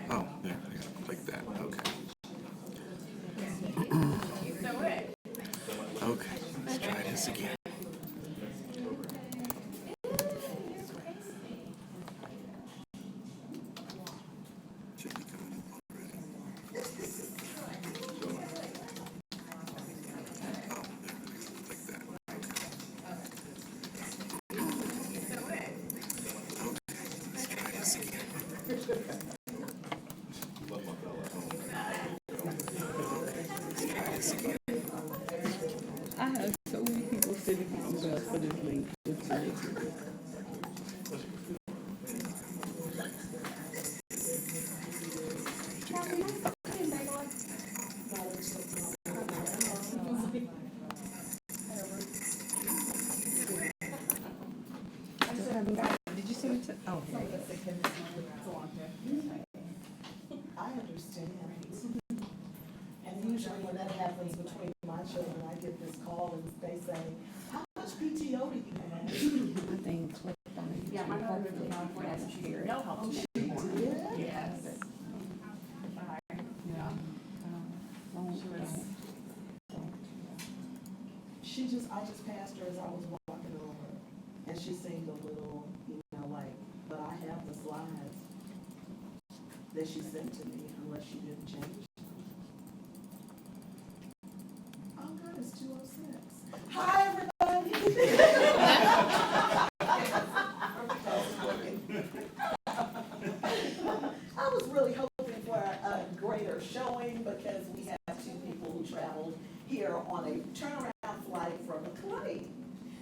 Oh, there. I gotta click that. Okay. Okay. Let's try this again. Should be coming up already. Oh, there. Click that. Okay. Let's try this again. I have so many people sending me emails for this link. It's ridiculous. Did you send it to? Oh, I understand. And usually when that happens between my children, I get this call and they say, how much PTO do you have? I think clicked on it. Yeah, my daughter moved to California, so she didn't know how to. She did? Yes. I just passed her as I was walking over, and she seemed a little, like, but I have the slides that she sent to me, unless she didn't change them. Oh, God, it's 2:06. Hi, everybody. I was really hoping for a greater showing because we have two people who traveled here on a turnaround flight from McLean.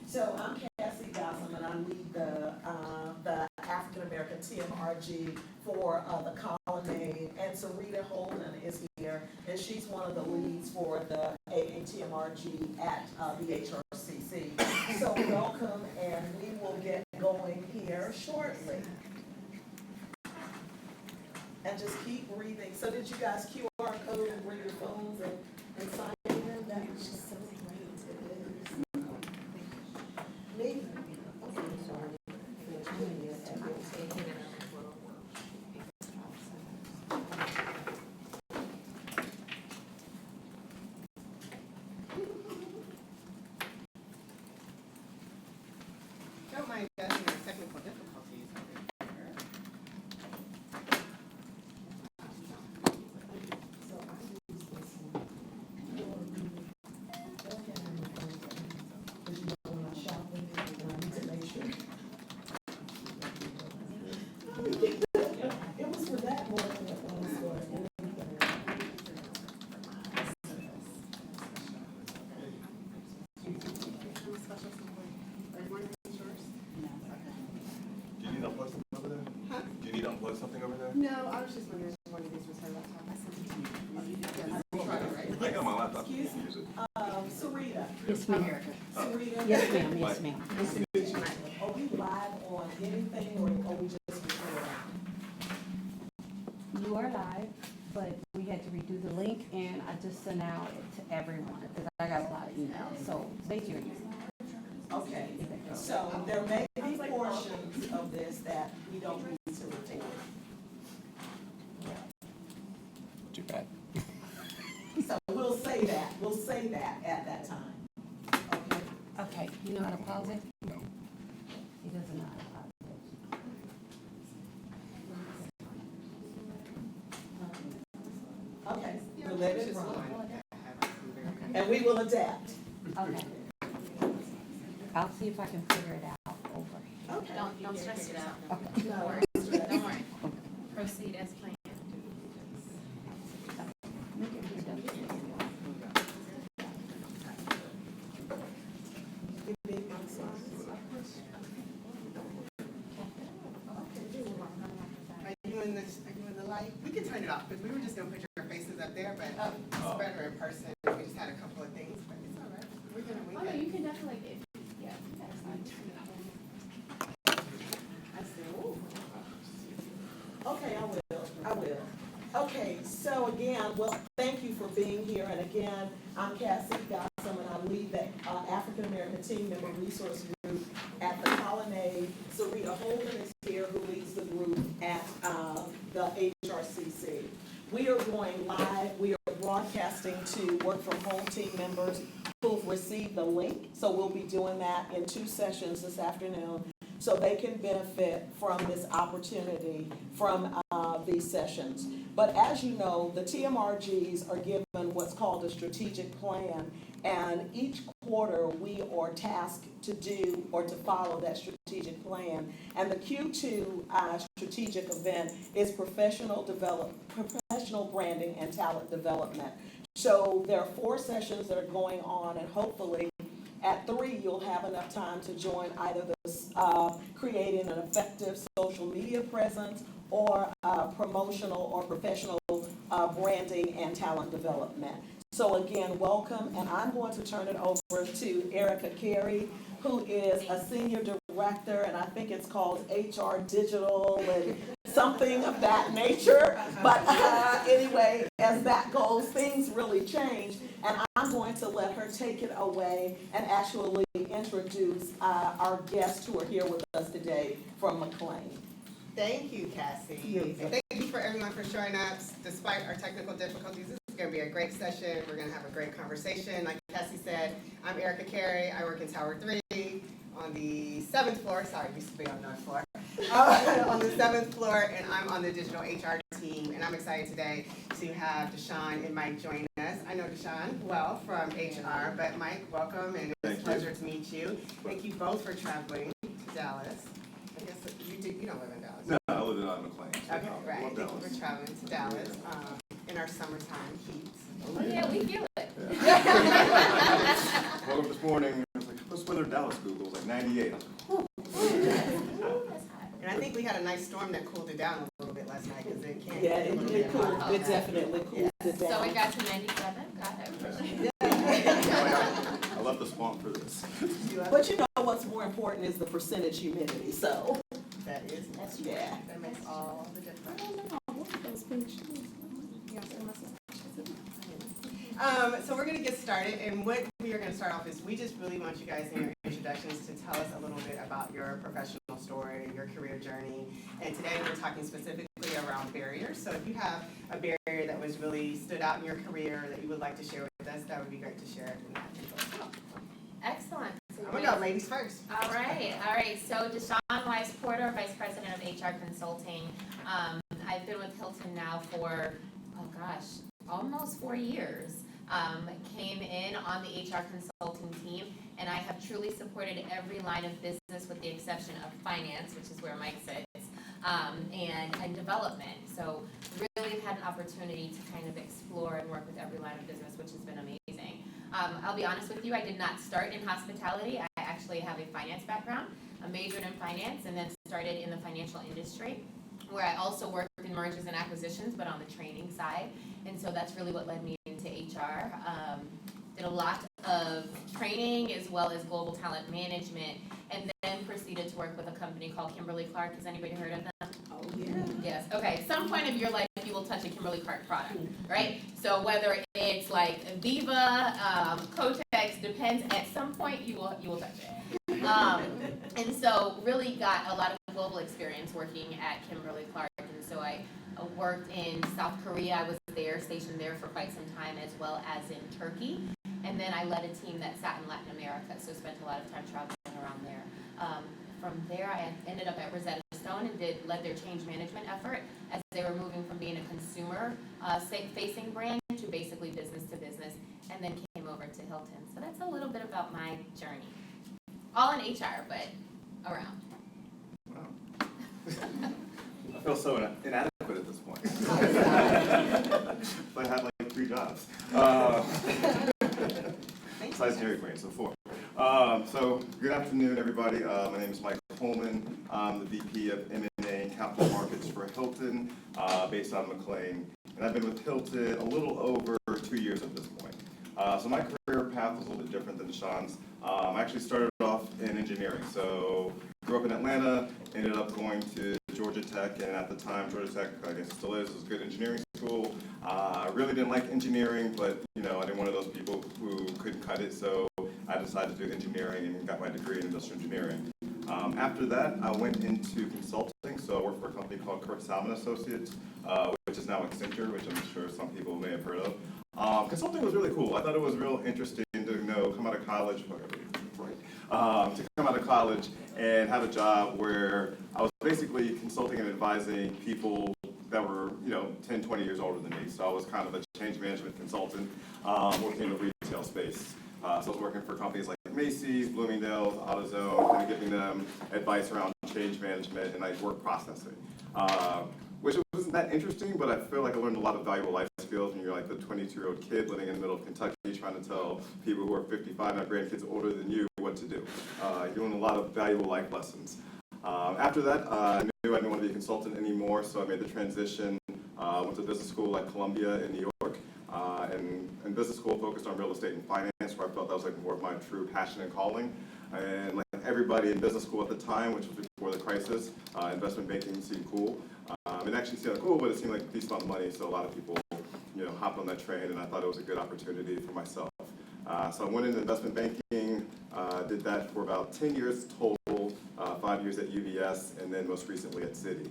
So I'm Cassie Gossam, and I lead the African American TMRG for the Colonnade, and Sarita Holden is here, and she's one of the leads for the AATMRG at the HRCC. So welcome, and we will get going here shortly. And just keep breathing. So did you guys QR code and bring your phones and sign in? That is just so great. It is. Me? Okay, sorry. Don't mind us in the technical difficulties. So I use this one. Because when I'm shopping, I need to make sure. It was for that more than it was for anything. Do you need to unplug something over there? Huh? Do you need to unplug something over there? No, I was just wondering if one of these was her laptop. I sent it to you. Oh, you did? Yes, we tried it, right? I got my laptop. Excuse I can use it. Sarita. Yes, ma'am. Sarita. Yes, ma'am. Yes, ma'am. Are we live on anything or are we just recording? You are live, but we had to redo the link, and I just sent out to everyone because I got a lot of emails. So stay tuned. Okay, so there may be portions of this that we don't need to record. Too bad. So we'll say that at that time. Okay? Okay, you know how to pause it? No. He doesn't know how to pause it. Okay, we'll let it run. And we will adapt. Okay. I'll see if I can figure it out over here. Okay. Don't stress it out. Okay. No, Don't worry. Proceed as planned. you need my slides? Are you in the light? We can turn it off, because we were just gonna put your faces up there, but it's better in person. We just had a couple of things, but it's all right. We Oh, no, you can definitely, yeah, you guys I said, ooh. Okay, I will. Okay, so again, well, thank you for being here, and again, I'm Cassie Gossam, and I lead the African American Team Member Resource Group at the Colonnade. Sarita Holden is here, who leads the group at the HRCC. TMRCC. We are going live, we are broadcasting to work from home team members who've received the link. So we'll be doing that in 2 sessions this afternoon, so they can benefit from this opportunity from these sessions. But as you know, the TMRGs are given what's called a strategic plan, and each quarter we are tasked to do or to follow that strategic plan. And the Q2 strategic event is professional branding and talent development. So there are 4 sessions that are going on, and hopefully at 3, you'll have enough time to join either the creating an effective social media presence or promotional or professional branding and talent development. So again, welcome, and I'm going to turn it over to Erica Carey, who is a senior director, and I think it's called HR Digital and something of that nature. But anyway, as that goes, things really change, and I'm going to let her take it away and actually introduce our guests who are here with us today from McLean. Thank you, Cassie. And thank you for everyone for showing up despite our technical difficulties. This is going to be a great session. We're going to have a great conversation. Like Cassie said, I'm Erica Carey. I work in Tower 3 on the 7th floor. Sorry, we used to be on the 9th floor. On the 7th floor, and I'm on the digital HR team. And I'm excited today to have Deshaun and Mike join us. I know Deshaun well from HR, but Mike, welcome, and it's a pleasure to meet you. Thank you both for traveling to Dallas. I guess you don't live in Dallas. No, I live in McLean. Okay, right. Thank you for traveling to Dallas in our summertime heat. Oh, yeah, we feel it. Woke up this morning, I was like, what's weather in Dallas, Google? It was like 98. I was like, That's hot. And I think we had a nice storm that cooled it down a little bit last night because it came. Yeah, it definitely cooled it down. So we got to 97, got everything. I left the swamp for this. But you know what's more important is the percentage humidity, so. That is, That's true. Yeah. that makes all the difference. So we're going to get started, and what we are going to start off is we just really want you guys in your introductions to tell us a little bit about your professional story, your career journey, and today we're talking specifically around barriers. So if you have a barrier that was really stood out in your career that you would like to share with us, that would be great to share it. Excellent. I'm going to go ladies first. All right. So Deshaun Wise Porter, Vice President of HR Consulting. I've been with Hilton now for, almost 4 years. Came in on the HR consulting team, and I have truly supported every line of business with the exception of finance, which is where Mike sits, and development. So really have had an opportunity to kind of explore and work with every line of business, which has been amazing. I'll be honest with you, I did not start in hospitality. I actually have a finance background. I majored in finance and then started in the financial industry, where I also worked in mergers and acquisitions, but on the training side. And so that's really what led me into HR. Did a lot of training as well as global talent management, and then proceeded to work with a company called Kimberly-Clark. Has anybody heard of them? Oh, yeah. Yes. Okay. Some point of your life, you will touch a Kimberly-Clark product, right? So whether it's like Viva, Kotex, depends. At some point, you will touch it. And so really got a lot of global experience working at Kimberly-Clark. And so I worked in South Korea. I was there, stationed there for quite some time, as well as in Turkey. And then I led a team that sat in Latin America, so spent a lot of time traveling around there. From there, I ended up at Rosetta Stone and led their change management effort as they were moving from being a consumer-facing brand to basically business to business, and then came over to Hilton. So that's a little bit about my journey. All in HR, but around. Wow. I feel so inadequate at this point. But I had like 3 jobs. Besides Dairy Queen, so 4. So good afternoon, everybody. My name is Mike Coleman. I'm the VP of M&A and Capital Markets for Hilton, based out of McLean. And I've been with Hilton a little over 2 years at this point. So my career path was a little bit different than Deshaun's. I actually started off in engineering. So grew up in Atlanta, ended up going to Georgia Tech, and at the time, Georgia Tech, I guess it still is, was a good engineering school. I really didn't like engineering, but I didn't one of those people who couldn't cut it, so I decided to do engineering and got my degree in industrial engineering. After that, I went into consulting, so I worked for a company called Kurt Salmon Associates, which which is now Accenture, which I'm sure some people may have heard of. Consulting was really cool. I thought it was real interesting to come out of college, to come out of college and have a job where I was basically consulting and advising people that were, 10, 20 years older than me. So I was kind of a change management consultant working in the retail space. So I was working for companies like Macy's, Bloomingdale's, AutoZone, kind of giving them advice around change management and like work processing. Which wasn't that interesting, but I feel like I learned a lot of valuable life skills when you're like the 22-year-old kid living in the middle of Kentucky trying to tell people who are 55, my grandkids older than you, what to do. You learn a lot of valuable life lessons. After that, I knew I didn't want to be a consultant anymore, so I made the transition. Went to business school at Columbia in New York, and business school focused on real estate and finance, where I felt that was like more of my true passion and calling. And like everybody in business school at the time, which was before the crisis, investment banking seemed cool. It actually seemed cool, but it seemed like a decent amount of money, so a lot of people, hopped on that train, and I thought it was a good opportunity for myself. So I went into investment banking, did that for about 10 years total, 5 years at UBS, and then most recently at Citi.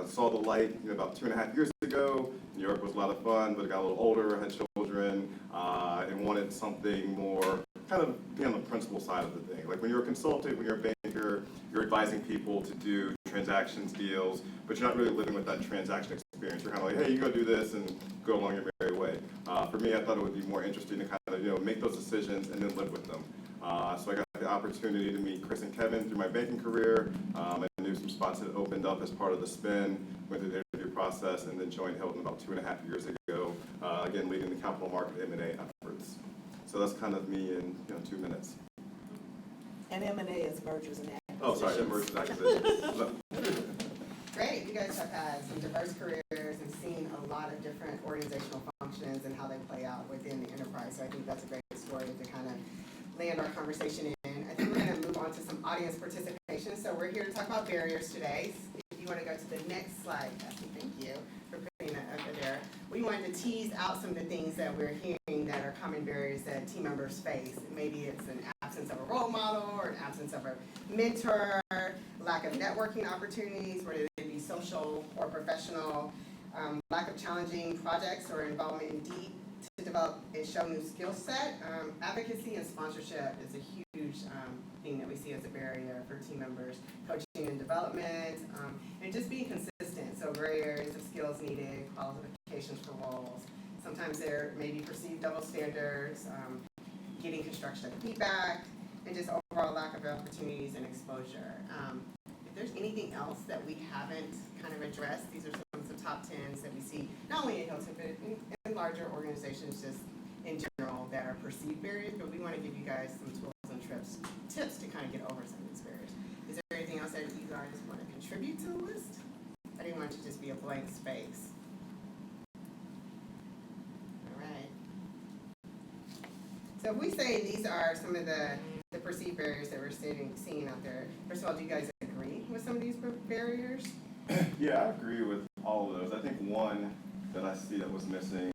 Saw the light about 2.5 years ago. New York was a lot of fun, but I got a little older, had children, and wanted something more kind of be on the principal side of the thing. Like when you're a consultant, when you're a banker, you're advising people to do transactions, deals, but you're not really living with that transaction experience. You're kind of like, hey, you go do this and go along your merry way. For me, I thought it would be more interesting to kind of make those decisions and then live with them. So I got the opportunity to meet Chris and Kevin through my banking career. I knew some spots that opened up as part of the spin, went through the interview process, and then joined Hilton about 2.5 years ago, again, leading the capital market M&A efforts. So that's kind of me in 2 minutes. And M&A is mergers and acquisitions. Oh, sorry, mergers and acquisitions. Great, you guys have had some diverse careers and seen a lot of different organizational functions and how they play out within the enterprise. So I think that's a great story to kind of land our conversation in. I think we're going to move on to some audience participation. So we're here to talk about barriers today. If you want to go to the next slide, Cassie, thank you for putting that up there. We wanted to tease out some of the things that we're hearing that are common barriers that team members face. Maybe it's an absence of a role model or an absence of a mentor, lack of networking opportunities, whether they be social or professional, lack of challenging projects or involvement in deep to develop and show new skill set. Advocacy and sponsorship is a huge thing that we see as a barrier for team members. Coaching and development, and just being consistent. So gray areas of skills needed, qualifications for roles. Sometimes there may be perceived double standards, getting constructive feedback, and just overall lack of opportunities and exposure. If there's anything else that we haven't kind of addressed, these are some of the top 10s that we see, not only in Hilton, but in larger organizations just in general that are perceived barriers, but we want to give you guys some tools and tips to kind of get over some of these barriers. Is there anything else that you guys want to contribute to the list? I didn't want it to just be a blank space. All right. So if we say these are some of the perceived barriers that we're seeing out there, first of all, do you guys agree with some of these barriers? Yeah, I agree with all of those. I think one that I see that was missing,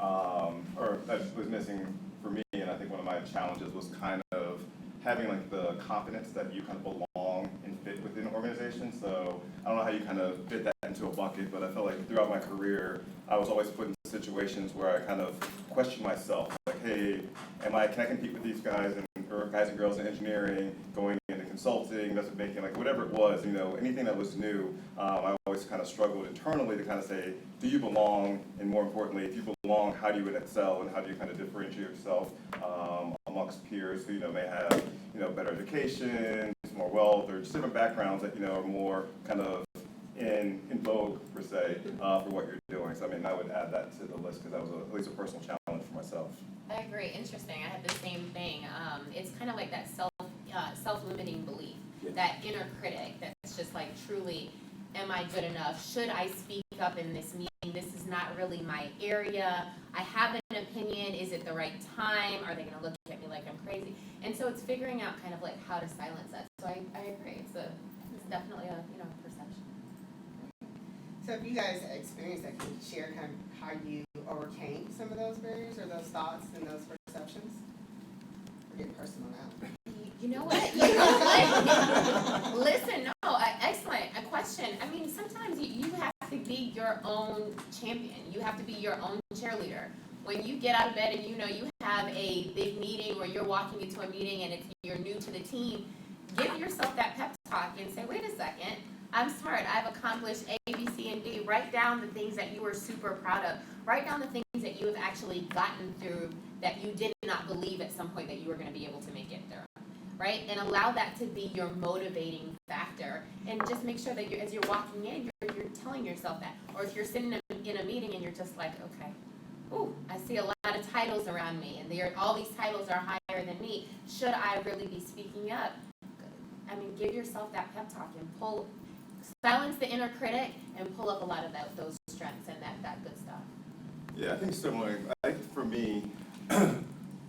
or that was missing for me, and I think one of my challenges was kind of having like the confidence that you kind of belong and fit within an organization. So I don't know how you kind of fit that into a bucket, but I felt like throughout my career, I was always put in situations where I kind of questioned myself, like, hey, can I compete with these guys or guys and girls in engineering, going into consulting, investment banking, like whatever it was, anything that was new, I always kind of struggled internally to kind of say, do you belong? And more importantly, if you belong, how do you excel and how do you kind of differentiate yourself amongst peers who, may have, better education, more wealth, or just different backgrounds that, are more kind of in vogue, per se, for what you're doing. So, I would add that to the list because that was at least a personal challenge for myself. I agree. Interesting. I had the same thing. It's kind of like that self-limiting belief, that inner critic that's just like, truly, am I good enough? Should I speak up in this meeting? This is not really my area. I have an opinion. Is it the right time? Are they going to look at me like I'm crazy? And so it's figuring out kind of like how to silence that. So I agree. It's definitely a perception. So if you guys experienced that, can you share kind of how you overcame some of those barriers or those thoughts and those perceptions? We're getting personal now. You know what? Listen, no, excellent. A question. Sometimes you have have to be your own champion. You have to be your own cheerleader. When you get out of bed and you know you have a big meeting or you're walking into a meeting and you're new to the team, give yourself that pep talk and say, wait a second, I'm smart. I've accomplished A, B, C, and D. Write down the things that you were super proud of. Write down the things that you have actually gotten through that you did not believe at some point that you were going to be able to make it through. Right? And allow that to be your motivating factor. And just make sure that as you're walking in, you're telling yourself that. Or if you're sitting in a meeting and you're just like, okay, ooh, I see a lot of titles around me, and all these titles are higher than me. Should I really be speaking up? I mean, give yourself that pep talk and silence the inner critic and pull up a lot of those strengths and that good stuff. Yeah, I think similar. I think for me,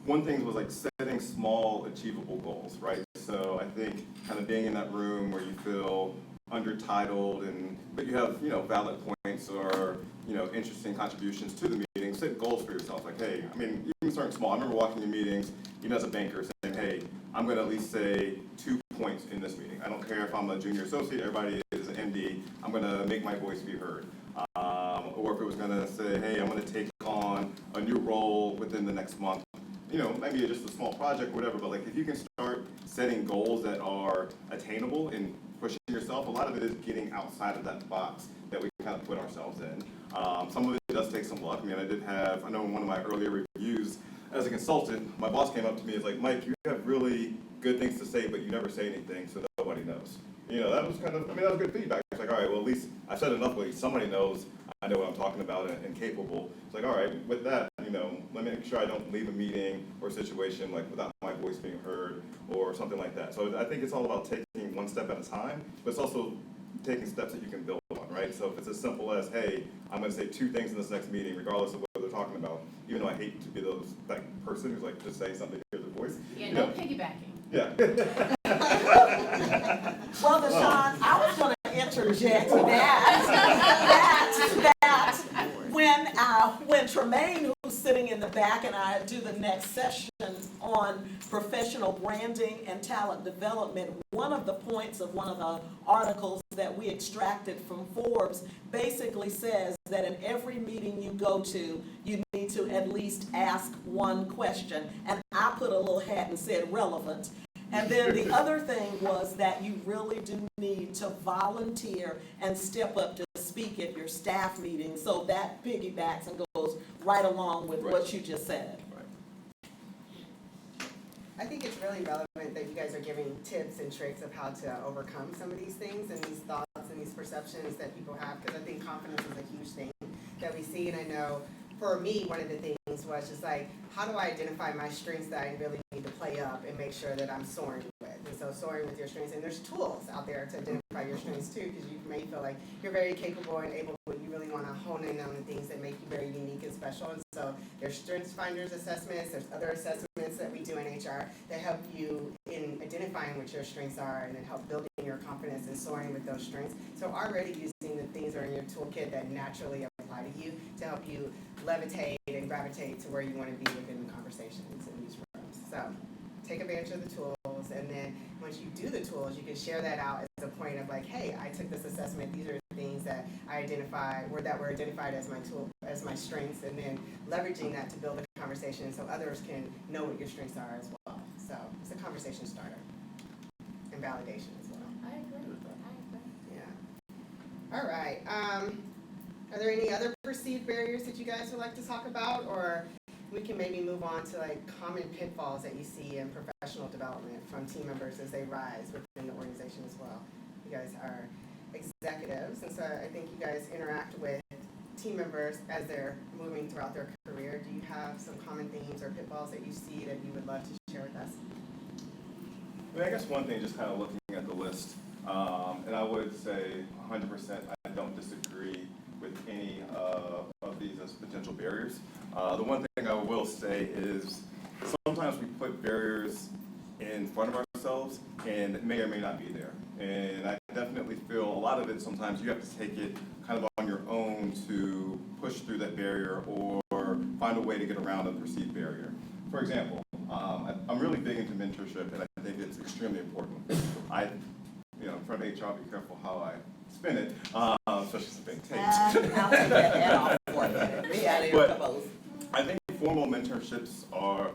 one thing was like setting small, achievable goals, right? So I think kind of being in that room where you feel undertitled, but you have, valid points or, interesting contributions to the meeting. Set goals for yourself. Like, hey, I mean, even starting small. I remember walking in meetings, even as a banker, saying, hey, I'm going to at least say 2 points in this meeting. I don't care if I'm a junior associate, everybody is an MD. I'm going to make my voice be heard. Or if it was going to say, hey, I'm going to take on a new role within the next month. Maybe just a small project or whatever, but like if you can start setting goals that are attainable and pushing yourself, a lot of it is getting outside of that box that we kind of put ourselves in. Some of it does take some luck. I mean, I know in one of my earlier reviews as a consultant, my boss came up to me and was like, Mike, you have really good things to say, but you never say anything, so nobody knows. That was that was good feedback. It's like, all right, well, at least I've said enough, but somebody knows I know what I'm talking about and capable. It's like, all right, with that, let me make sure I don't leave a meeting or situation like without my voice being heard or something like that. So I think it's all about taking one step at a time, but it's also taking steps that you can build on, right? So if it's as simple as, hey, I'm going to say 2 things in this next meeting, regardless of what they're talking about, even though I hate to be that person who's like, just say something, hear the voice. Yeah, no piggybacking. Yeah. Well, Deshaun, I was going to interject that when Tremaine, who's sitting in the back, and I do the next session on professional branding and talent development, one of the points of one of the articles that we extracted from Forbes basically says that in every meeting you go to, you need to at least ask one question. And I put a little hat and said relevant. And then the other thing was that you really do need to volunteer and step up to speak at your staff meeting. So that piggybacks and goes right along with what you just said. I think it's really relevant that you guys are giving tips and tricks of how to overcome some of these things and these thoughts and these perceptions that people have, because I think confidence is a huge thing that we see. And I know for me, one of the things was just like, how do I identify my strengths that I really need to play up and make sure that I'm soaring with? And so soaring with your strengths, and there's tools out there to identify your strengths too, because you may feel like you're very capable and able, but you really want to hone in on the things that make you very unique and special. And so there's strengths finders assessments, there's other assessments that we do in HR that help you in identifying what your strengths are and then help building your confidence and soaring with those strengths. So already using the things that are in your toolkit that naturally apply to you to help you levitate and gravitate to where you want to be within the conversations in these rooms. So take advantage of the tools, and then once you do the tools, you can share that out as a point of like, hey, I took this assessment, these are the things that I identified, or that were identified as my tool, as my strengths, and then leveraging that to build a conversation so others can know what your strengths are as well. So it's a conversation starter and validation as well. I agree. Yeah. All right. Are there any other perceived barriers that you guys would like to talk about, or we can maybe move on to like common pitfalls that you see in professional development from team members as they rise within the organization as well? You guys are executives, and so I think you guys interact with team members as they're moving throughout their career. Do you have some common themes or pitfalls that you see that you would love to share with us? I guess one thing, just kind of looking at the list, and I would say 100% I don't disagree with any of these as potential barriers. The one thing I will say is sometimes we put barriers in front of ourselves and it may or may not be there. And I definitely feel a lot of it sometimes you have to take it kind of on your own to push through that barrier or find a way to get around a perceived barrier. For example, I'm really big into mentorship, and I think it's extremely important. In front of HR, be careful how I spin it, especially some big tapes. I'll take that head off for you. Me out of your But- clothes. I think formal mentorships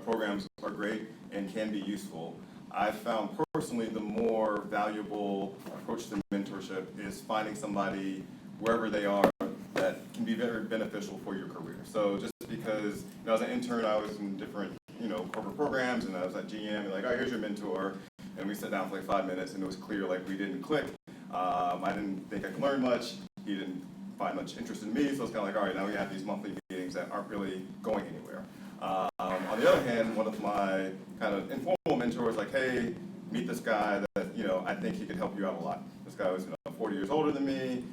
programs are great and can be useful. I've found personally the more valuable approach to mentorship is finding somebody wherever they are that can be very beneficial for your career. So just because, as an intern, I was in different, corporate programs, and I was at GM, and like, oh, here's your mentor, and we sat down for like 5 minutes, and it was clear like we didn't click. I didn't think I could learn much. He didn't find much interest in me, so it's kind of like, all right, now we have these monthly meetings that aren't really going anywhere. On the other hand, one of my kind of informal mentors, like, hey, meet this guy that, I think he could help you out a lot. This guy was 40 years older than me.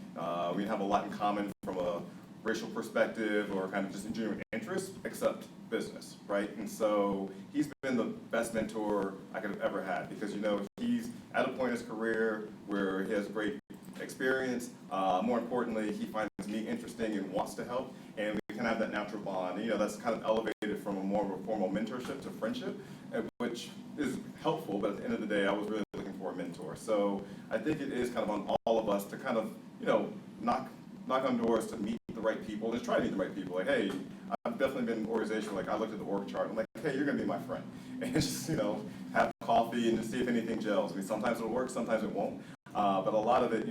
We have a lot in common from a racial perspective or kind of just genuine interest, except business, right? And so he's been the best mentor I could have ever had because, he's at a point in his career where he has great experience. More importantly, he finds me interesting and wants to help, and we can have that natural bond. And, that's kind of elevated from a more of a formal mentorship to friendship, which is helpful, but at the end of the day, I was really looking for a mentor. So I think it is kind of on all of us to kind of, knock on doors to meet the right people, just try to meet the right people. Like, hey, I've definitely been in an organization, like I looked at the org chart, I'm like, hey, you're gonna be my friend. And just, have coffee and just see if anything gels. I mean, sometimes it'll work, sometimes it won't. But a lot of it,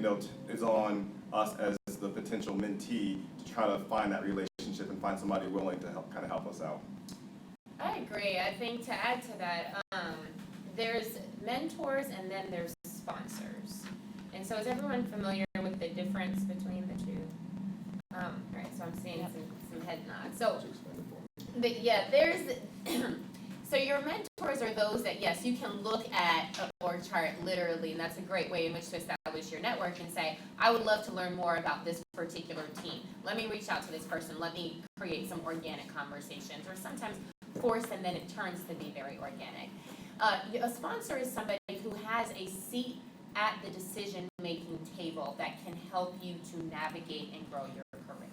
is on us as the potential mentee to try to find that relationship and find somebody willing to help us out. I agree. I think to add to that, there's mentors and then there's sponsors. And so is everyone familiar with the difference between the two? All right, so I'm seeing some head nods. So, there's, so your mentors are those that, yes, you can look at an org chart literally, and that's a great way in which to establish your network and say, I would love to learn more about this particular team. Let me reach out to this person. Let me create some organic conversations, or sometimes forced, and then it turns to be very organic. A sponsor is somebody who has a seat at the decision-making table that can help you to navigate and grow your career.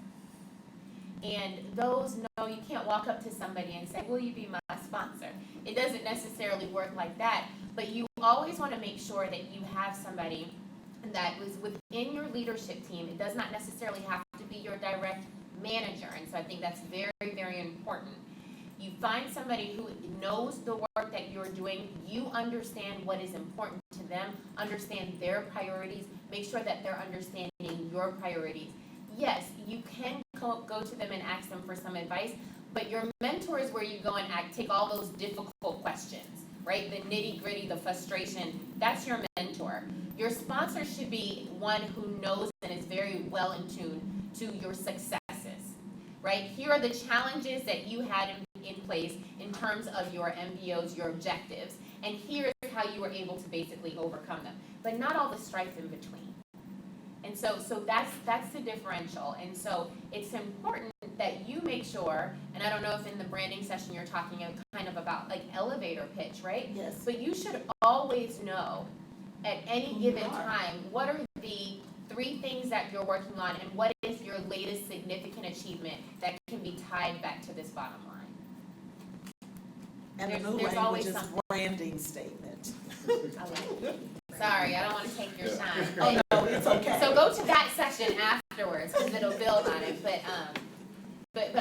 And those, no, you can't walk up to somebody and say, will you be my sponsor? It doesn't necessarily work like that, but you always want to make sure that you have somebody that was within your leadership team. It does not necessarily have to be your direct manager, and so I think that's very, very important. You find somebody who knows the work that you're doing, you understand what is important to them, understand their priorities, make sure that they're understanding your priorities. Yes, you can go to them and ask them for some advice, but your mentor is where you go and take all those difficult questions, right? The nitty gritty, the frustration, that's your mentor. Your sponsor should be one who knows and is very well in tune to your successes, right? Here are the challenges that you had in place in terms of your MBOs, your objectives, and here's how you were able to basically overcome them, but not all the strife in between. And so that's the differential. And so it's important that you make sure, and I don't know if in the branding session you're talking kind of about like elevator pitch, right? Yes. But you should always know at any given time, what are the 3 things that you're working on, and what is your latest significant achievement that can be tied back to this bottom line? And the There's new language always is something. branding statement. I like it. Sorry, I don't want to take your shine. Oh, no, it's okay. So go to that section afterwards, because it'll build on it, but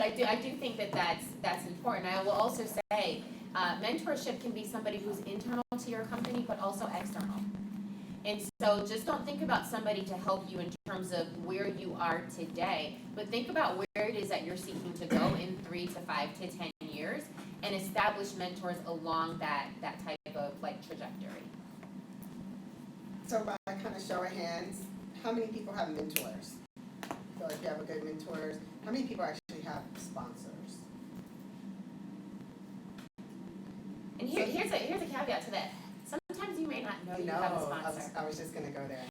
I do think that that's important. I will also say, mentorship can be somebody who's internal to your company, but also external. And so just don't think about somebody to help you in terms of where you are today, but think about where it is that you're seeking to go in 3 to 5 to 10 years, and establish mentors along that type of trajectory. So by kind of show of hands, how many people have mentors? So if you have a good mentors, how many people actually have sponsors? And here's a caveat to that. Sometimes you may not know you have a sponsor. I was just gonna go there.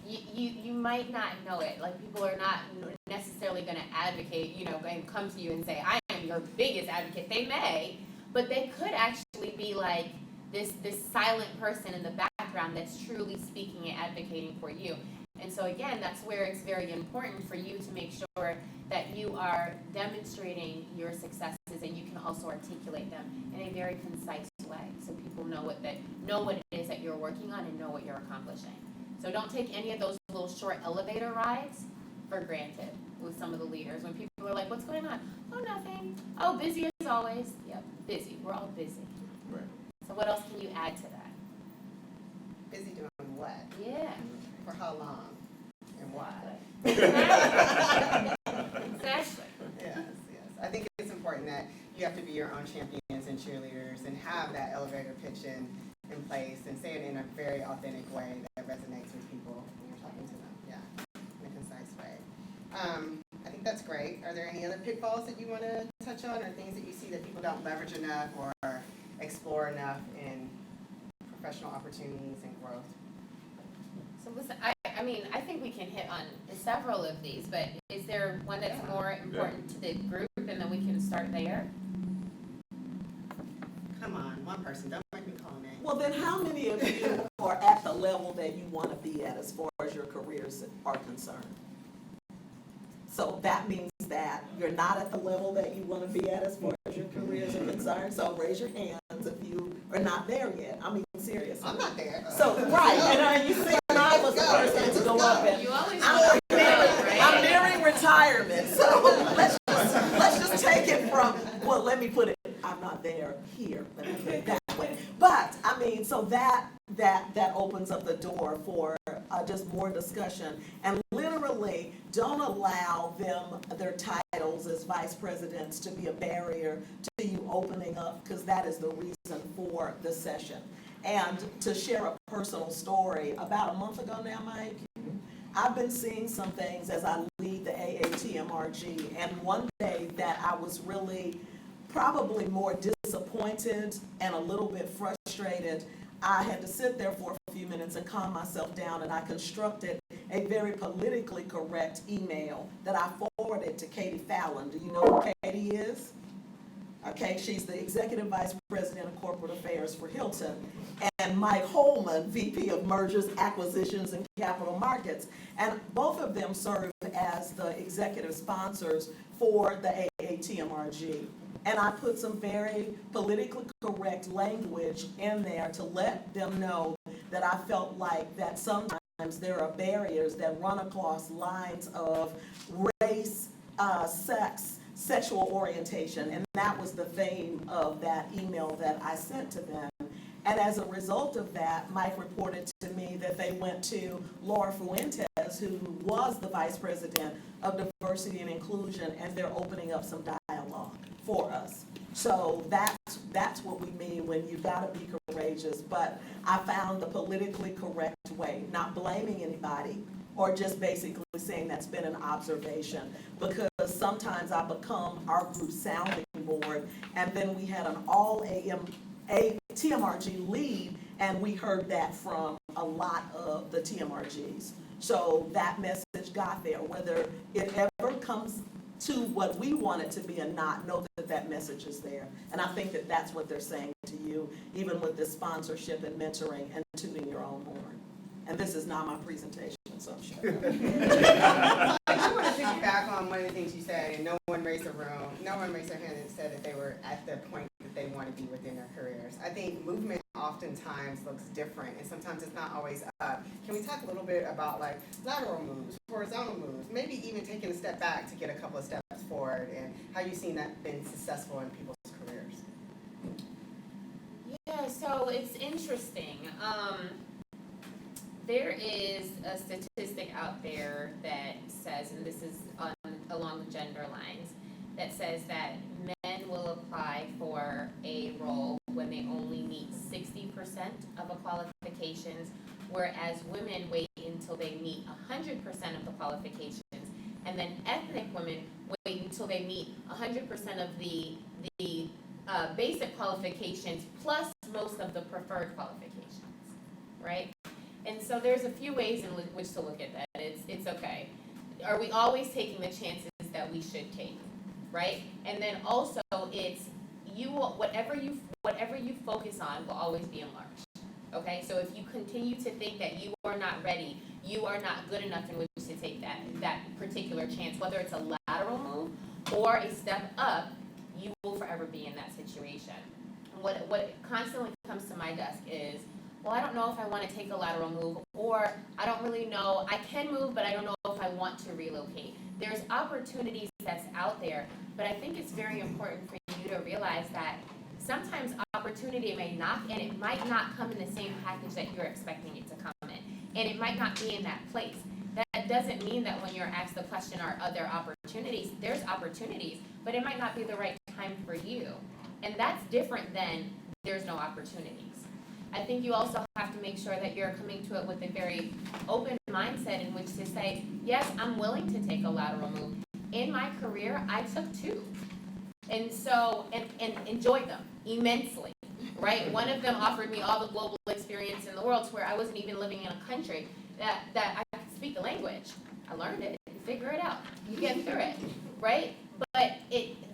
You might not know it. Like, people are not necessarily going to advocate, and come to you and say, I am your biggest advocate. They may, but they could actually be like this silent person in the background that's truly speaking and advocating for you. And so again, that's where it's very important for you to make sure that you are demonstrating your successes, and you can also articulate them in a very concise way, so people know what it is that you're working on and know what you're accomplishing. So don't take any of those little short elevator rides for granted with some of the leaders. When people are like, what's going on? Oh, nothing. Oh, busy as always. Yep, busy. We're all busy. Right. So what else can you add to that? Busy doing what? Yeah. For how long? And why? Exactly. Yes, yes. I think it's important that you have to be your own champions and cheerleaders and have that elevator pitch in place and say it in a very authentic way that resonates with people when you're talking to them. Yeah, in a concise way. I think that's great. Are there any other pitfalls that you want to touch on or things that you see that people don't leverage enough or explore enough in professional opportunities and growth? So listen, I mean, I think we can hit on several of these, but is there one that's more important to the group and then we can start there? Come on, one person. Don't make me call names. Well, then how many of you are at the level that you want to be at as far as your careers are concerned? So that means that you're not at the level that you want to be at as far as your careers are concerned. So raise your hands if you are not there yet. I mean, seriously. I'm not there. So, right, and you see, I was the person to go up and You always I'm right? nearing retirement, so let's just take it from, well, let me put it, I'm not there here, let me put it that way. But, I mean, so that opens up the door for just more discussion. And literally, don't allow their titles as vice presidents to be a barrier to you opening up, because that is the reason for the session. And to share a personal story, about a month ago now, Mike, I've been seeing some things as I lead the TMRG, and one day that I was really probably more disappointed and a little bit frustrated, I had to sit there for a few minutes and calm myself down, and I constructed a very politically correct email that I forwarded to Katie Fallon. Do you know who Katie is? Okay, she's the Executive Vice President of Corporate Affairs for Hilton, and Mike Holman, VP of Mergers, Acquisitions, and Capital Markets. And both of them serve as the executive sponsors for the AATMRG. And I put some very politically correct language in there to let them know that I felt like that sometimes there are barriers that run across lines of race, sex, sexual orientation, and that was the theme of that email that I sent to them. And as a result of that, Mike reported to me that they went to Laura Fuentes, who was the Vice President of Diversity and Inclusion, and they're opening up some dialogue for us. So that's what we mean when you've got to be courageous. But I found the politically correct way, not blaming anybody, or just basically saying that's been an observation, because sometimes I become our group sounding board, and then we had an all TMRG lead, and we heard that from a lot of the TMRGs. So that message got there. Whether it ever comes to what we want it to be or not, know that that message is there. And I think that that's what they're saying to you, even with this sponsorship and mentoring and tooting your own horn. And this is not my presentation, so I'm sure. I want to piggyback on one of the things you said, and no one raised their hand and said that they were at the point that they want to be within their careers. I think movement oftentimes looks different, and sometimes it's not always up. Can we talk a little bit about like lateral moves, horizontal moves, maybe even taking a step back to get a couple of steps forward, and how you've seen that been successful in people's careers? Yeah, so it's interesting. There is a statistic out there that says, and this is along the gender lines, that says that men will apply for a role when they only meet 60% of the qualifications, whereas women wait until they meet 100% of the qualifications, and then ethnic women wait until they meet 100% of the basic qualifications plus most of the preferred qualifications, right? And so there's a few ways in which to look at that. It's okay. Are we always taking the chances that we should take, right? And then also it's whatever you focus on will always be enlarged. Okay? So if you continue to think that you are not ready, you are not good enough in which to take that particular chance, whether it's a lateral move or a step up, you will forever be in that situation. What constantly comes to my desk is, well, I don't know if I want to take a lateral move, or I don't really know, I can move, but I don't know if I want to relocate. There's opportunities that's out there, but I think it's very important for you to realize that sometimes opportunity may knock, and it might not come in the same package that you're expecting it to come in, and it might not be in that place. That doesn't mean that when you're asked the question, are other opportunities, there's opportunities, but it might not be the right time for you. And that's different than there's no opportunities. I think you also have to make sure that you're coming to it with a very open mindset in which to say, yes, I'm willing to take a lateral move. In my career, I took two. And so, and enjoyed them immensely, right? One of them offered me all the global experience in the world to where I wasn't even living in a country that I could speak the language. I learned it, you figure it out, you get through it, right? But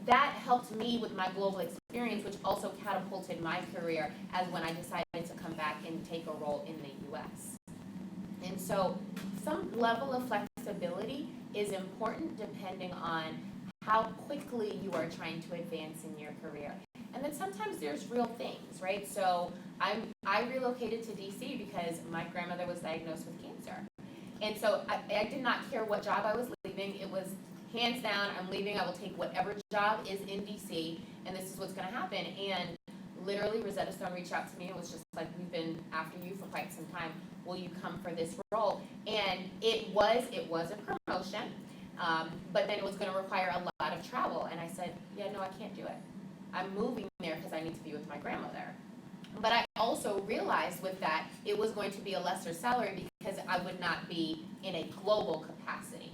that helped me with my global experience, which also catapulted my career as when I decided to come back and take a role in the US. And so some level of flexibility is important depending on how quickly you are trying to advance in your career. And then sometimes there's real things, right? So I relocated to DC because my grandmother was diagnosed with cancer. And so I did not care what job I was leaving. It was hands down, I'm leaving, I will take whatever job is in DC, and this is what's gonna happen. And literally Rosetta Stone reached out to me and was just like, we've been after you for quite some time, will you come for this role? And it was a promotion, but then it was gonna require a lot of travel. And I said, yeah, no, I can't do it. I'm moving there because I need to be with my grandmother. But I also realized with that, it was going to be a lesser salary because I would not be in a global capacity,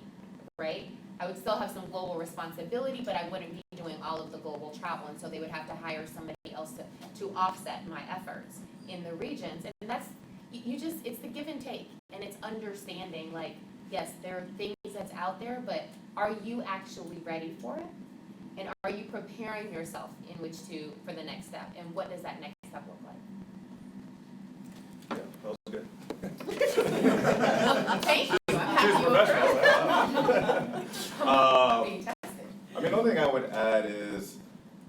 right? I would still have some global responsibility, but I wouldn't be doing all of the global travel. And so they would have to hire somebody else to offset my efforts in the regions. And that's, it's the give and take. And it's understanding, like, yes, there are things that's out there, but are you actually ready for it? And are you preparing yourself in which for the next step? And what does that next step look like? Yeah, that was good. Thank you. I'm She's happy you professional. being tested. I mean, the only thing I would add is,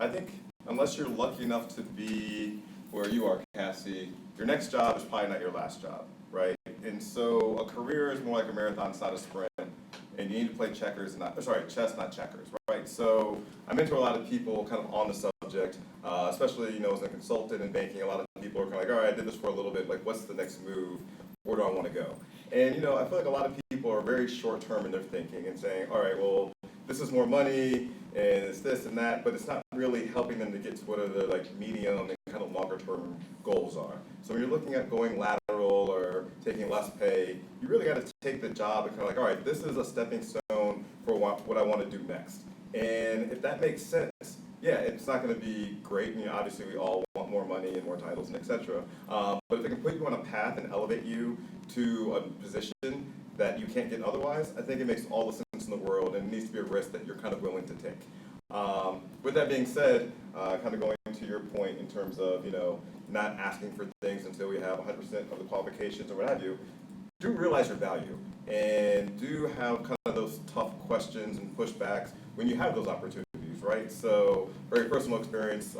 I think unless you're lucky enough to be where you are, Cassie, your next job is probably not your last job, right? And so a career is more like a marathon, it's not a sprint. And you need to play chess, not checkers, right? So I mentor a lot of people kind of on the subject, especially, as a consultant in banking, a lot of people are kind of like, all right, I did this for a little bit, like, what's the next move? Where do I want to go? And, I feel like a lot of people are very short-term in their thinking and saying, all right, well, this is more money, and it's this and that, but it's not really helping them to get to what are the, like, medium and kind of longer-term goals are. So when you're looking at going lateral or taking less pay, you really got to take the job and kind of like, all right, this is a stepping stone for what I want to do next. And if that makes sense, yeah, it's not going to be great. And obviously, we all want more money and more titles and et cetera. But if it can put you on a path and elevate you to a position that you can't get otherwise, I think it makes all the sense in the world, and it needs to be a risk that you're kind of willing to take. With that being said, kind of going to your point in terms of, not asking for things until we have 100% of the qualifications or what have you, do realize your value and do have kind of those tough questions and pushbacks when you have those opportunities, right? So, very personal experience.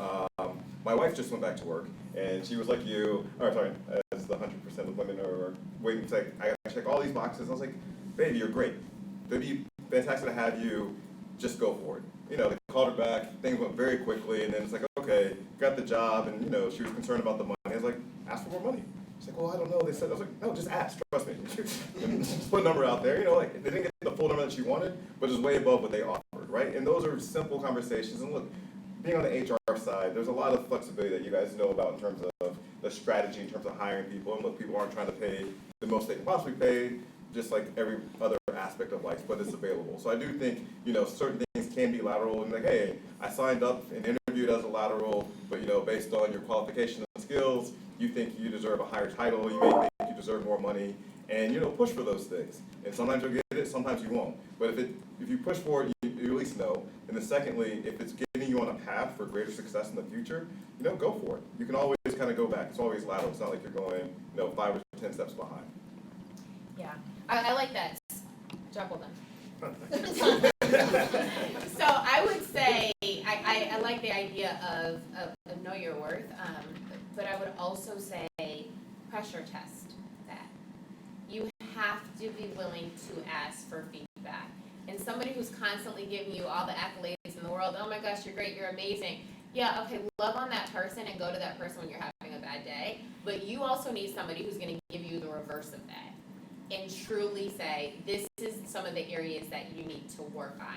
My wife just went back to work, and she was like you, as the 100% of women are waiting to I check all these boxes. I was like, baby, you're great. It'd be fantastic to have you. Just go for it. They called her back, things went very quickly, and then it's like, okay, got the job, and she was concerned about the money. I was like, ask for more money. She's like, well, I don't know. They said, I was like, no, just ask, trust me. Just put a number out there, they didn't get the full number that she wanted, but it's way above what they offered, right? And those are simple conversations. And look, being on the HR side, there's a lot of flexibility that you guys know about in terms of the strategy, in terms of hiring people. And look, people aren't trying to pay the most they can possibly pay, just like every other aspect of life, but it's available. So I do think, certain things can be lateral, and like, hey, I signed up and interviewed as a lateral, but based on your qualifications and skills, you think you deserve a higher title, you may think you deserve more money, and push for those things. And sometimes you'll get it, sometimes you won't. But if you push for it, you at least know. And then secondly, if it's getting you on a path for greater success in the future, go for it. You can always kind of go back. It's always lateral. It's not like you're going, 5 or 10 steps behind. Yeah, I like that. Juggle them. So I would say I like the idea of know your worth, but I would also say pressure test that. You have to be willing to ask for feedback. And somebody who's constantly giving you all the accolades in the world, oh my gosh, you're great, you're amazing. Yeah, okay, love on that person and go to that person when you're having a bad day. But you also need somebody who's going to give you the reverse of that and truly say, this is some of the areas that you need to work on.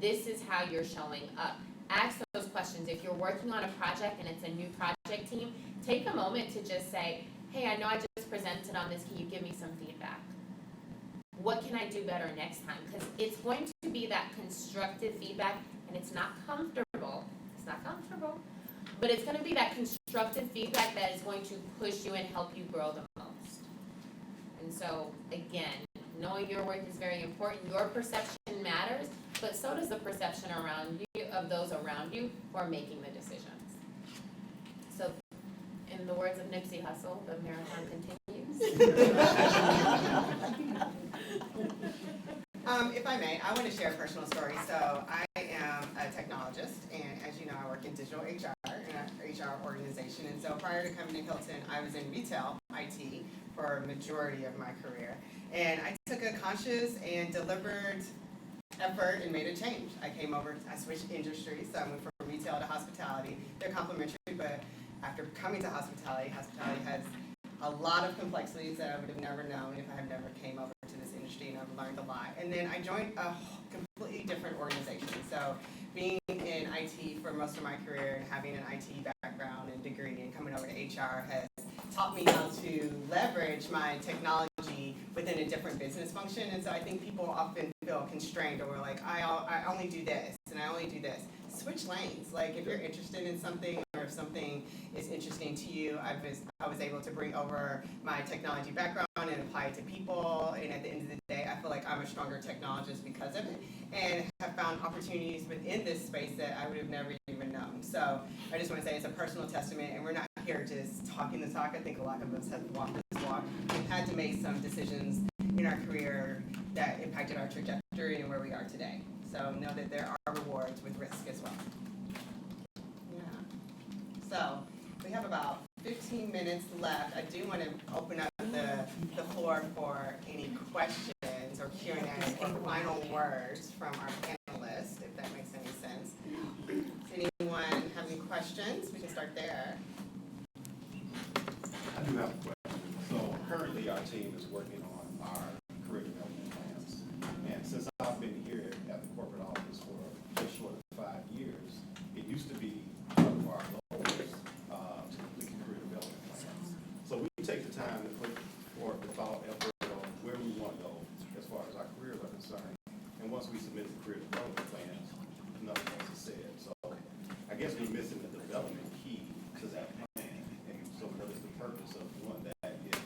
This is how you're showing up. Ask those questions. If you're working on a project and it's a new project team, take a moment to just say, hey, I know I just presented on this, can you give me some feedback? What can I do better next time? Because it's going to be that constructive feedback, and it's not comfortable. It's not comfortable, but it's going to be that constructive feedback that is going to push you and help you grow the most. And so, again, knowing your worth is very important. Your perception matters, but so does the perception around you of those around you who are making the decisions. So, in the words of Nipsey Hussle, the marathon continues. If I may, I want to share a personal story. So I am a technologist, and as you know, I work in digital HR in an HR organization. And so prior to coming to Hilton, I was in retail IT for a majority of my career. And I took a conscious and deliberate effort and made a change. I switched industries, so I went from retail to hospitality. They're complementary, but after coming to hospitality has a lot of complexities that I would have never known if I had never came over to this industry, and I've learned a lot. And then I joined a completely different organization. So being in IT for most of my career and having an IT background and degree and coming over to HR has taught me how to leverage my technology within a different business function. And so I think people often feel constrained, or we're like, I only do this and I only do this. Switch lanes. Like if you're interested in something, or if something is interesting to you, I was able to bring over my technology background and apply it to people. And at the end of the day, I feel like I'm a stronger technologist because of it, and have found opportunities within this space that I would have never even known. So I just want to say it's a personal testament, and we're not here just talking the talk. I think a lot of us have walked this walk and had to make some decisions in our career that impacted our trajectory and where we are today. So know that there are rewards with risk as well. Yeah. So we have about 15 minutes left. I do want to open up the floor for any questions or Q&A or final words from our panelists, if that makes any sense. Does anyone have any questions? We can start there. I do have a question. So currently our team is working on our career development plans. And since I've been here at the corporate office for just short of 5 years, it used to be part of our goals to complete career development plans. So we take the time to put forth the thought effort on where we want to go as far as our careers are concerned. And once we submit the career development plans, nothing else is said. So I guess we're missing the development key to that plan. And so what is the purpose of one that if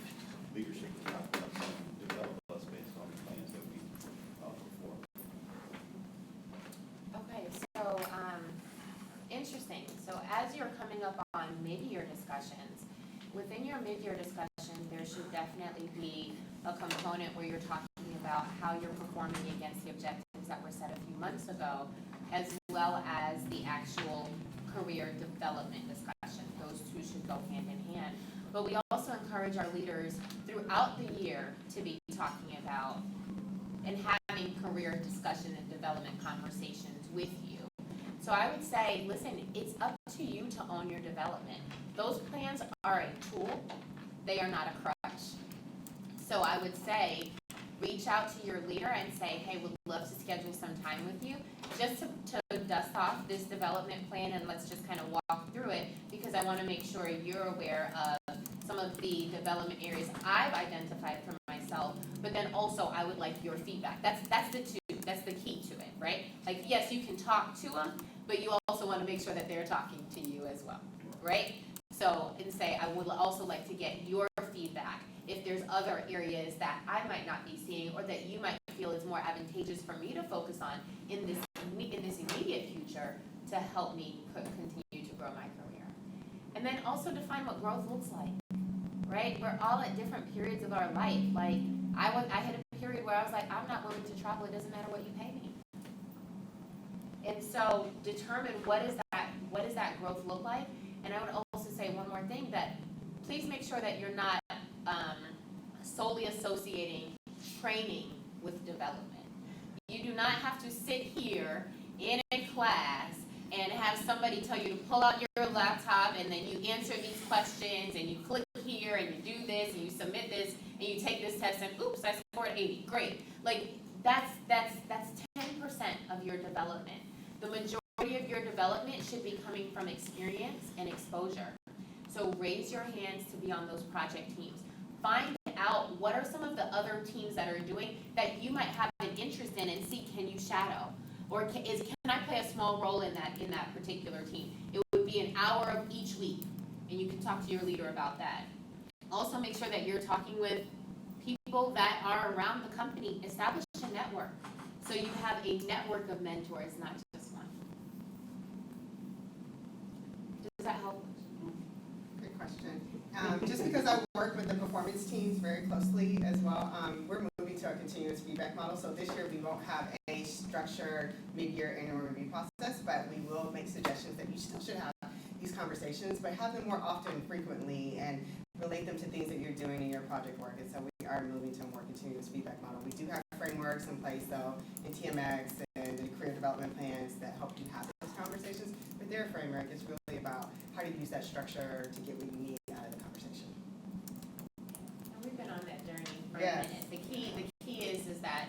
leadership is not going to develop us based on the plans that we put forward? Okay, so, interesting. So as you're coming up on mid-year discussions, within your mid-year discussion, there should definitely be a component where you're talking about how you're performing against the objectives that were set a few months ago, as well as the actual career development discussion. Those two should go hand in hand. But we also encourage our leaders throughout the year to be talking about and having career discussion and development conversations with you. So I would say, listen, it's up to you to own your development. Those plans are a tool, they are not a crutch. So I would say, reach out to your leader and say, hey, would love to schedule some time with you just to dust off this development plan, and let's just kind of walk through it, because I want to make sure you're aware of some of the development areas I've identified for myself, but then also I would like your feedback. That's the key to it, right? Like, yes, you can talk to them, but you also want to make sure that they're talking to you as well, right? So, and say, I would also like to get your feedback if there's other areas that I might not be seeing, or that you might feel is more advantageous for me to focus on in this immediate future to help me continue to grow my career. And then also define what growth looks like, right? We're all at different periods of our life. Like, I had a period where I was like, I'm not willing to travel, it doesn't matter what you pay me. And so determine what does that growth look like. And I would also say one more thing, that please make sure that you're not solely associating training with development. You do not have to sit here in a class and have somebody tell you to pull out your laptop and then you answer these questions and you click here and you do this and you submit this and you take this test and oops, I scored 80. Great. Like that's 10% of your development. The majority of your development should be coming from experience and exposure. So raise your hands to be on those project teams. Find out what are some of the other teams that are doing that you might have an interest in and see, can you shadow? Or can I play a small role in that particular team? It would be an hour of each week, and you can talk to your leader about that. Also make sure that you're talking with people that are around the company. Establish a network so you have a network of mentors, not just one. Does that help? Great question. Just because I work with the performance teams very closely as well, we're moving to a continuous feedback model. So this year we won't have a structured mid-year annual review process, but we will make suggestions that you still should have these conversations, but have them more often, frequently, and relate them to things that you're doing in your project work. And so we are moving to a more continuous feedback model. We do have frameworks in place though, in TMRG and the career development plans that help you have those conversations. But their framework is really about how to use that structure to get what you need out of the conversation. And we've been on that journey for Yes. a minute. The key is that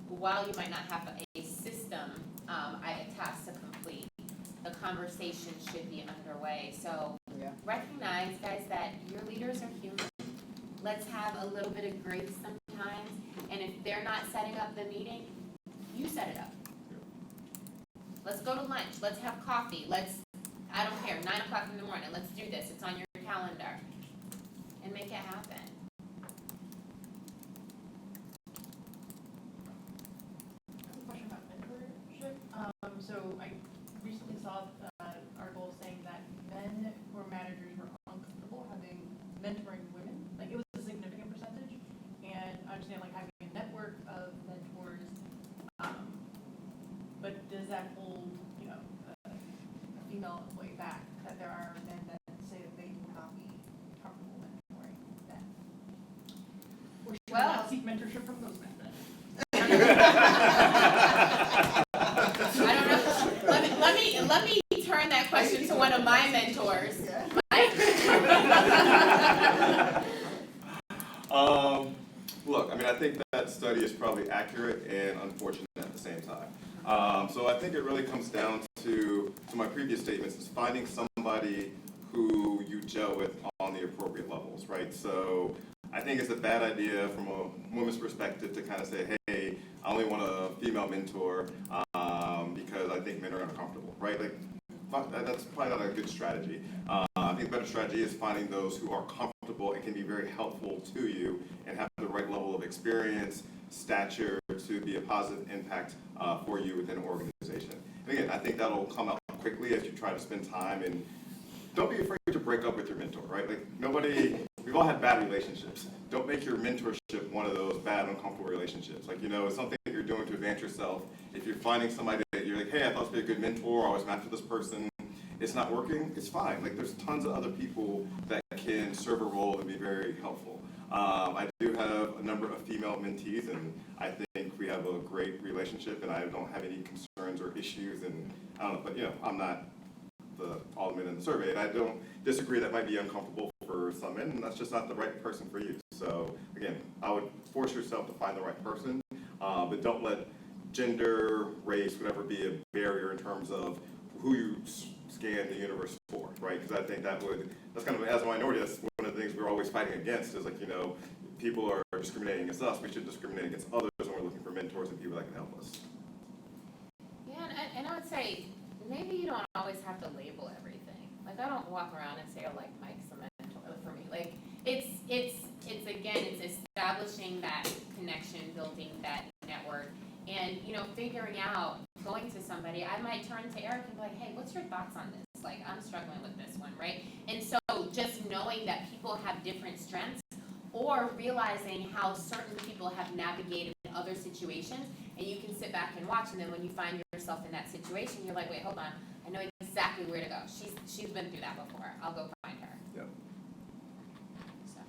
while you might not have a system, a task to complete, the conversation should be underway. So Yeah. recognize, guys, that your leaders are human. Let's have a little bit of grace sometimes. And if they're not setting up the meeting, you set it up. Let's go to lunch. Let's have coffee. I don't care, 9 o'clock in the morning. Let's do this. It's on your calendar. And make it happen. Question about mentorship. So I recently saw an article saying that men who are managers were uncomfortable having mentoring women. Like it was a significant percentage, and I understand like having a network of mentors. But does that hold, a female employee back? That there are men that say that they will not be comfortable mentoring men, or should we not seek mentorship from those men then? I don't know. Let me turn that question to one of my mentors. Mike? Look, I mean, I think that study is probably accurate and unfortunate at the same time. So I think it really comes down to my previous statements, is finding somebody who you gel with on the appropriate levels, right? So I think it's a bad idea from a woman's perspective to kind of say, hey, I only want a female mentor because I think men are uncomfortable, right? Like, that's probably not a good strategy. I think a better strategy is finding those who are comfortable and can be very helpful to you and have the right level of experience, stature to be a positive impact for you within an organization. And again, I think that'll come out quickly as you try to spend time, and don't be afraid to break up with your mentor, right? Like we've all had bad relationships. Don't make your mentorship one of those bad, uncomfortable relationships. Like, it's something that you're doing to advance yourself. If you're finding somebody that you're like, hey, I thought this would be a good mentor, I always match with this person, it's not working, it's fine. Like, there's tons of other people that can serve a role and be very helpful. I do have a number of female mentees, and I think we have a great relationship, and I don't have any concerns or issues, and I don't know, but I'm not all the men in the survey, and I don't disagree that might be uncomfortable for some men, and that's just not the right person for you. So again, I would force yourself to find the right person, but don't let gender, race, whatever be a barrier in terms of who you scan the universe for, right? Because I think that's kind of, as a minority, that's one of the things we're always fighting against is like, people are discriminating against us, we should discriminate against others when we're looking for mentors and people that can help us. Yeah, and I would say, maybe you don't always have to label everything. Like, I don't walk around and say, oh, like, Mike's a mentor for me. Like, it's establishing that connection, building that network, and, figuring out, going to somebody. I might turn to Eric and be like, hey, what's your thoughts on this? Like, I'm struggling with this one, right? And so just knowing that people have different strengths, or realizing how certain people have navigated other situations, and you can sit back and watch, and then when you find yourself in that situation, you're like, wait, hold on, I know exactly where to go. She's been through that before. I'll go find her. Yep. So.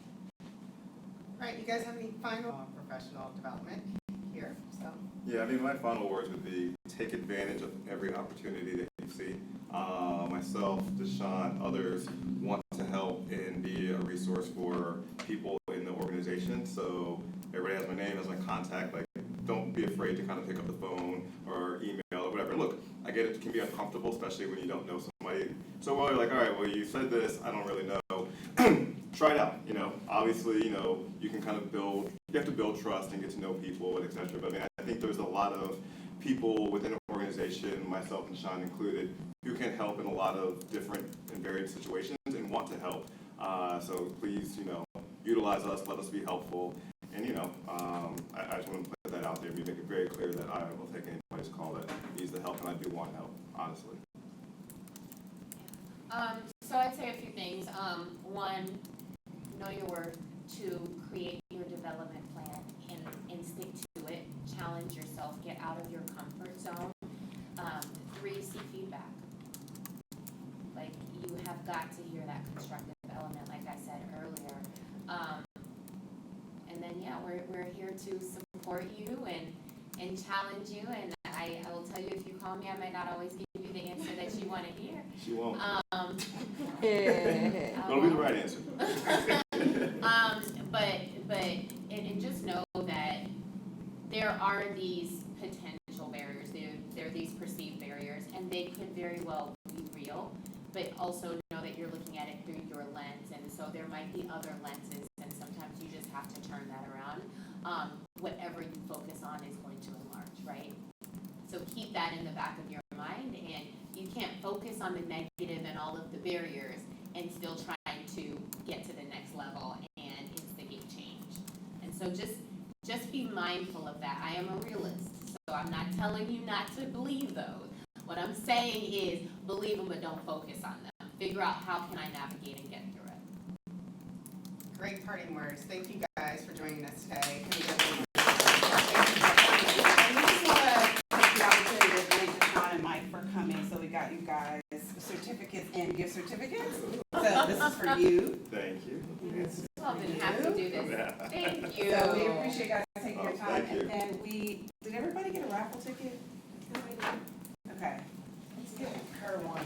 right, you guys have any final professional development here, so. Yeah, I mean, my final words would be take advantage of every opportunity that you see. Myself, Deshaun, others want to help and be a resource for people in the organization. So everybody has my name, has my contact. Like, don't be afraid to kind of pick up the phone or email or whatever. Look, I get it can be uncomfortable, especially when you don't know somebody. So while you're like, all right, well, you said this, I don't really know. Try it out. You know, obviously, you know, you can kind of build. You have to build trust and get to know people and etc. But I mean, I think there's a lot of people within an organization, myself and Sean included, who can help in a lot of different and varied situations and want to help. So please, you know, utilize us. Let us be helpful. And you know, I just want to put that out there. We make it very clear that I will take anybody's call that needs the help, and I do want help, honestly. So I'd say a few things. One, know your worth. Two, create your development plan and stick to it. Challenge yourself. Get out of your comfort zone. Three, seek feedback. Like, you have got to hear that constructive element, like I said earlier. And then, yeah, we're here to support you and challenge you. And I will tell you, if you call me, I might not always give you the answer that you want to hear. She won't. Yeah. It'll be the right answer. And just know that there are these potential barriers, there are these perceived barriers, and they could very well be real, but also know that you're looking at it through your lens, and so there might be other lenses, and sometimes you just have to turn that around. Whatever you focus on is going to enlarge, right? So keep that in the back of your mind, and you can't focus on the negative and all of the barriers and still trying to get to the next level and instigate change. And so just be mindful of that. I am a realist, so I'm not telling you not to believe those. What I'm saying is believe them, but don't focus on them. Figure out how can I navigate and get through it. Great parting words. Thank you guys for joining us today. And we just want to take the opportunity to thank Deshaun and Mike for coming. So we got you guys certificates and gift certificates. So this is for you. Thank you. Well, didn't have to do this. Thank you. So we appreciate you guys taking your time. Thank you. And then did everybody get a raffle ticket? Okay. Let's give her one.